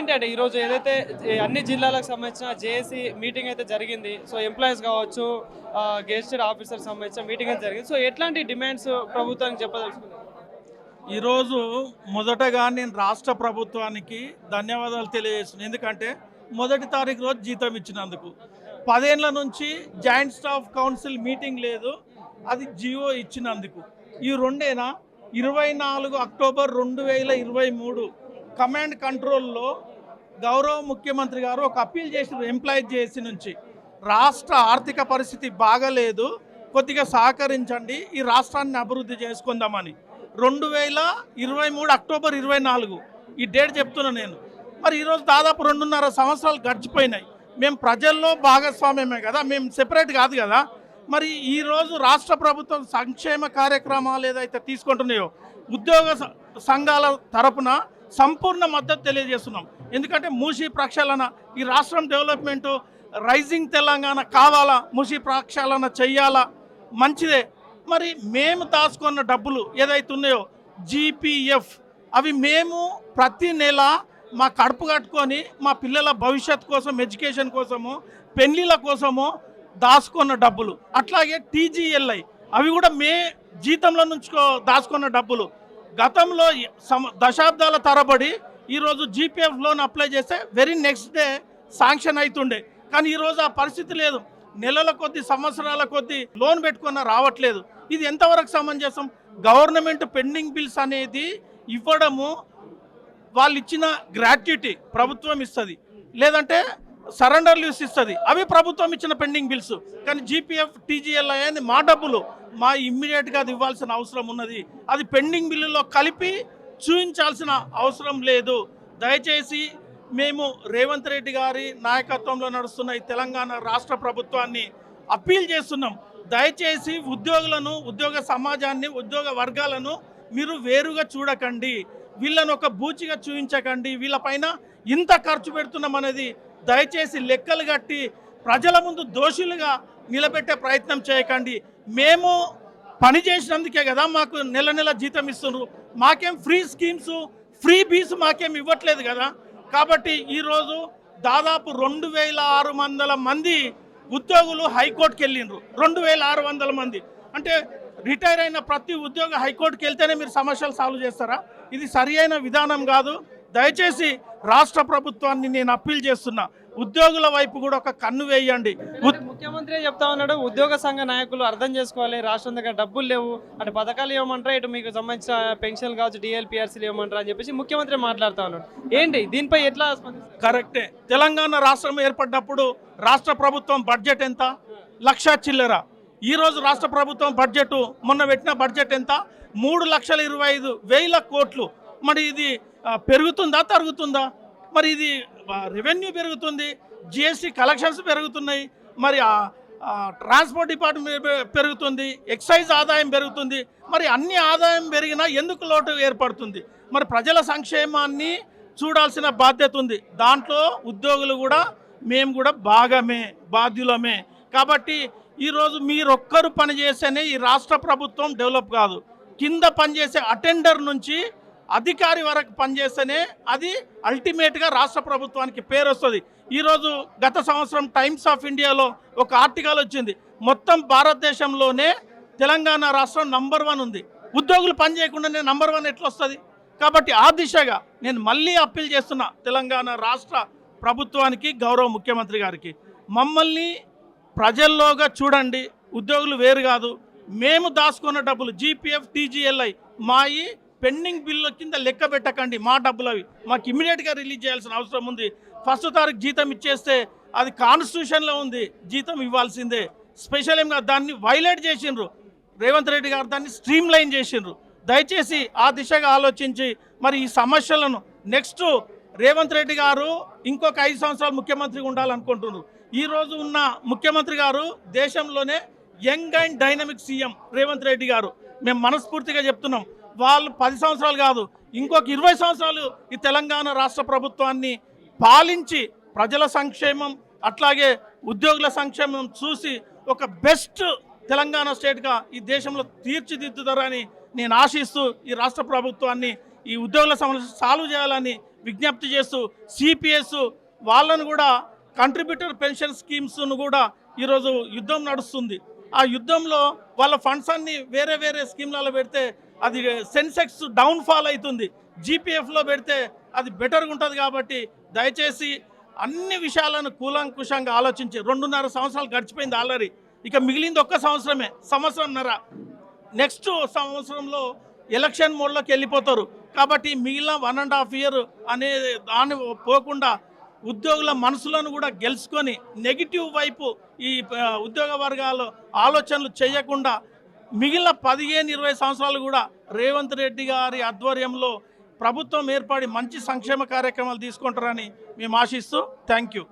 ఏంటంటే ఈరోజు ఏదైతే అన్ని జిల్లాలకు సంబంధించిన జేఏసీ మీటింగ్ అయితే జరిగింది. సో ఎంప్లాయీస్ కావచ్చు, గెజిటెడ్ ఆఫీసర్ సంబంధించిన మీటింగ్ అయితే జరిగింది. సో ఎట్లాంటి డిమాండ్స్ ప్రభుత్వానికి చెప్పదలుచుకున్నారు? ఈరోజు మొదటగా నేను రాష్ట్ర ప్రభుత్వానికి ధన్యవాదాలు తెలియజేస్తున్నాను. ఎందుకంటే మొదటి తారీఖు రోజు జీతం ఇచ్చినందుకు. 10 ఏళ్ల నుంచి జాయింట్ స్టాఫ్ కౌన్సిల్ మీటింగ్ లేదు, అది జియో ఇచ్చినందుకు. ఈ రెండేనా 24 అక్టోబర్ 2023 కమాండ్ కంట్రోల్లో గౌరవ ముఖ్యమంత్రి గారు ఒక అప్పీల్ చేసిన ఎంప్లాయీస్ జేఏసీ నుంచి, రాష్ట్ర ఆర్థిక పరిస్థితి బాగలేదు, కొద్దిగా సహకరించండి, ఈ రాష్ట్రాన్ని అభివృద్ధి చేసుకుందామని. 2023 అక్టోబర్ 24 ఈ డేట్ చెప్తున్నా నేను. మరి ఈరోజు దాదాపు 2.5 సంవత్సరాలు గడిచిపోయినాయి. మేము ప్రజల్లో భాగస్వామ్యమే కదా, మేము సెపరేట్ కాదు కదా. మరి ఈరోజు రాష్ట్ర ప్రభుత్వం సంక్షేమ కార్యక్రమాలు ఏదైతే తీసుకుంటున్నాయో ఉద్యోగ సంఘాల తరపున సంపూర్ణ మద్దతు తెలియజేస్తున్నాం. ఎందుకంటే మూసీ ప్రక్షాళన, ఈ రాష్ట్రం డెవలప్మెంటు, రైజింగ్ తెలంగాణ కావాలా, మూసీ ప్రక్షాళన చెయ్యాలా, మంచిదే. మరి మేము దాచుకున్న డబ్బులు ఏదైతే ఉన్నాయో జీపీఎఫ్, అవి మేము ప్రతి నెల మా కడుపు కట్టుకొని మా పిల్లల భవిష్యత్ కోసం, ఎడ్యుకేషన్ కోసము, పెళ్ళిళ్ళ కోసము దాచుకున్న డబ్బులు. అట్లాగే టీజీఎల్ఐ, అవి కూడా జీతంలో నుంచి దాచుకున్న డబ్బులు. గతంలో దశాబ్దాల తరబడి ఈరోజు జీపీఎఫ్ లోన్ అప్లై చేస్తే వెరీ నెక్స్ట్ డే శాంక్షన్ అవుతుండే. కానీ ఈరోజు ఆ పరిస్థితి లేదు. నెలల కొద్ది, సంవత్సరాల కొద్ది లోన్ పెట్టుకున్న రావట్లేదు. ఇది ఎంతవరకు సమంజసం? గవర్నమెంట్ పెండింగ్ బిల్స్ అనేది ఇవ్వడము, వాళ్ళు ఇచ్చిన గ్రాట్యుటీ ప్రభుత్వం ఇస్తుంది, లేదంటే సరెండర్ లీవ్స్ ఇస్తుంది, అవి ప్రభుత్వం ఇచ్చిన పెండింగ్ బిల్స్. కానీ జీపీఎఫ్, టీజీఎల్ఐ అనేది మా డబ్బులు, మా ఇమ్మీడియట్గా అది ఇవ్వాల్సిన అవసరం ఉన్నది. అది పెండింగ్ బిల్లులో కలిపి చూపించాల్సిన అవసరం లేదు. దయచేసి మేము రేవంత్ రెడ్డి గారి నాయకత్వంలో నడుస్తున్న ఈ తెలంగాణ రాష్ట్ర ప్రభుత్వాన్ని అప్పీల్ చేస్తున్నాం. దయచేసి ఉద్యోగులను, ఉద్యోగ సమాజాన్ని, ఉద్యోగ వర్గాలను మీరు వేరుగా చూడకండి, వీళ్ళను ఒక బూచిగా చూపించకండి, వీళ్ళపైన ఇంత ఖర్చు పెడుతున్నాం అనేది దయచేసి లెక్కలు కట్టి ప్రజల ముందు దోషులుగా నిలబెట్టే ప్రయత్నం చేయకండి. మేము పని చేసినందుకే కదా మాకు నెల నెల జీతం ఇస్తున్నారు. మాకేం ఫ్రీ స్కీమ్స్, ఫ్రీ బీస్ మాకేం ఇవ్వట్లేదు కదా. కాబట్టి ఈరోజు దాదాపు 2600 మంది ఉద్యోగులు హైకోర్టుకి వెళ్ళిండ్రు. 2600 మంది అంటే రిటైర్ అయిన ప్రతి ఉద్యోగ హైకోర్టుకి వెళ్తేనే మీరు సమస్యలు సాల్వ్ చేస్తారా? ఇది సరి అయిన విధానం కాదు. దయచేసి రాష్ట్ర ప్రభుత్వాన్ని నేను అప్పీల్ చేస్తున్నా, ఉద్యోగుల వైపు కూడా ఒక కన్ను వేయండి. ముఖ్యమంత్రి చెప్తా ఉన్నాడు, ఉద్యోగ సంఘ నాయకులు అర్థం చేసుకోవాలి, రాష్ట్రం దగ్గర డబ్బులు లేవు, అటు పథకాలు ఇవ్వమంటారా, ఇటు మీకు సంబంధించిన పెన్షన్లు కావచ్చు, డిఎల్పిఆర్సీలు ఇవ్వమంటారా అని చెప్పేసి ముఖ్యమంత్రి మాట్లాడుతూ ఉన్నాడు. ఏంటి దీనిపై ఎట్లా? కరెక్టే. తెలంగాణ రాష్ట్రం ఏర్పడ్డప్పుడు రాష్ట్ర ప్రభుత్వం బడ్జెట్ ఎంత? 1,00,000 చిల్లర. ఈరోజు రాష్ట్ర ప్రభుత్వం బడ్జెట్, మొన్న పెట్టిన బడ్జెట్ ఎంత? 3,25,000 కోట్లు. మరి ఇది పెరుగుతుందా, తరుగుతుందా? మరి ఇది రెవెన్యూ పెరుగుతుంది, జిఎస్టీ కలెక్షన్స్ పెరుగుతున్నాయి, మరి ట్రాన్స్పోర్ట్ డిపార్ట్మెంట్ పెరుగుతుంది, ఎక్సైజ్ ఆదాయం పెరుగుతుంది. మరి అన్ని ఆదాయం పెరిగినా ఎందుకు లోటు ఏర్పడుతుంది? మరి ప్రజల సంక్షేమాన్ని చూడాల్సిన బాధ్యత ఉంది. దాంట్లో ఉద్యోగులు కూడా, మేము కూడా బాధ్యులమే. కాబట్టి ఈరోజు మీరొక్కరు పనిచేస్తేనే ఈ రాష్ట్ర ప్రభుత్వం డెవలప్ కాదు. కింద పనిచేసే అటెండర్ నుంచి అధికారి వరకు పనిచేస్తేనే అది అల్టిమేట్గా రాష్ట్ర ప్రభుత్వానికి పేరు వస్తుంది. ఈరోజు గత సంవత్సరం టైమ్స్ ఆఫ్ ఇండియాలో ఒక ఆర్టికల్ వచ్చింది, మొత్తం భారతదేశంలోనే తెలంగాణ రాష్ట్రం నంబర్ 1 ఉంది. ఉద్యోగులు పని చేయకుండానే నంబర్ 1 ఎట్లా వస్తుంది? కాబట్టి ఆ దిశగా నేను మళ్ళీ అప్పీల్ చేస్తున్నా తెలంగాణ రాష్ట్ర ప్రభుత్వానికి, గౌరవ ముఖ్యమంత్రి గారికి, మమ్మల్ని ప్రజల్లోగా చూడండి. ఉద్యోగులు వేరు కాదు, మేము దాచుకున్న డబ్బులు జీపీఎఫ్, టీజీఎల్ఐ మాయి పెండింగ్ బిల్లు కింద లెక్క పెట్టకండి. మా డబ్బులు అవి మాకు ఇమ్మీడియట్గా రిలీజ్ చేయాల్సిన అవసరం ఉంది. 1వ తారీఖు జీతం ఇచ్చేస్తే అది కాన్స్టిట్యూషన్లో ఉంది, జీతం ఇవ్వాల్సిందే. స్పెషల్ ఏం కాదు, దాన్ని వైలేట్ చేసిండ్రు రేవంత్ రెడ్డి గారు, దాన్ని స్ట్రీమ్ లైన్ చేసిండ్రు. దయచేసి ఆ దిశగా ఆలోచించి మరి ఈ సమస్యలను నెక్స్ట్ రేవంత్ రెడ్డి గారు ఇంకొక 5 సంవత్సరాలు ముఖ్యమంత్రిగా ఉండాలనుకుంటున్నారు. ఈరోజు ఉన్న ముఖ్యమంత్రి గారు దేశంలోనే young and dynamic CM Revanth Reddy గారు. మేము మనస్ఫూర్తిగా చెప్తున్నాం, వాళ్ళు 10 సంవత్సరాలు కాదు, ఇంకొక 20 సంవత్సరాలు ఈ తెలంగాణ రాష్ట్ర ప్రభుత్వాన్ని పాలించి ప్రజల సంక్షేమం అట్లాగే ఉద్యోగుల సంక్షేమం చూసి ఒక బెస్ట్ తెలంగాణ స్టేట్గా ఈ దేశంలో తీర్చిదిద్దుతారని నేను ఆశిస్తూ ఈ రాష్ట్ర ప్రభుత్వాన్ని ఈ ఉద్యోగుల సమస్య సాల్వ్ చేయాలని విజ్ఞప్తి చేస్తూ సిపిఎస్ వాళ్ళను కూడా కంట్రిబ్యూటర్ పెన్షన్ స్కీమ్స్ను కూడా ఈరోజు యుద్ధం నడుస్తుంది. ఆ యుద్ధంలో వాళ్ళ ఫండ్స్ అన్ని వేరే వేరే స్కీమ్లలో పెడితే అది సెన్సెక్స్ డౌన్ఫాల్ అవుతుంది. జీపీఎఫ్లో పెడితే అది బెటర్గా ఉంటుంది. కాబట్టి దయచేసి అన్ని విషయాలను కూలంకుషంగా ఆలోచించి 2.5 సంవత్సరాలు గడిచిపోయింది ఆల్రెడీ. ఇక మిగిలింది ఒక్క సంవత్సరంన్నర. నెక్స్ట్ సంవత్సరంలో ఎలక్షన్ మోడ్లోకి వెళ్ళిపోతారు. కాబట్టి మిగిలిన 1.5 year అనే దాన్ని పోకుండా ఉద్యోగుల మనసులను కూడా గెలుచుకొని నెగిటివ్ వైపు ఈ ఉద్యోగ వర్గాలు ఆలోచనలు చేయకుండా మిగిలిన 15-20 సంవత్సరాలు కూడా రేవంత్ రెడ్డి గారి ఆధ్వర్యంలో ప్రభుత్వం ఏర్పడి మంచి సంక్షేమ కార్యక్రమాలు తీసుకుంటారని మేము ఆశిస్తూ థ్యాంక్ యూ.